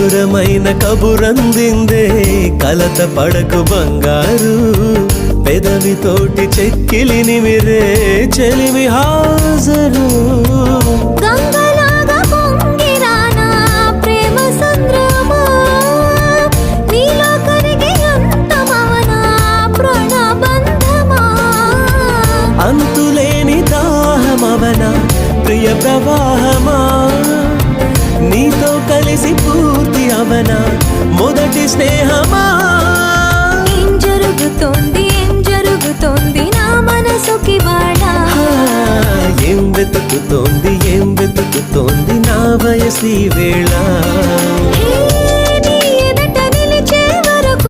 మధురమైన కబురందిందే కలత పడకు బంగారు పెదవితోటి చెక్కిలిని మిరే చెలిమి హాజరు గంగలాగా పొంగిరానా ప్రేమ సంద్రమా నీలో కరిగి అంతమవనా ప్రాణబంధమా అంతులేని దాహమవనా ప్రియ ప్రవాహమా నీతో కలిసి పూర్తి అవనా మొదటి స్నేహమా ఏం జరుగుతోంది నా మనసుకి వాడా ఏం వెతుకుతోంది నా వయసి వేళ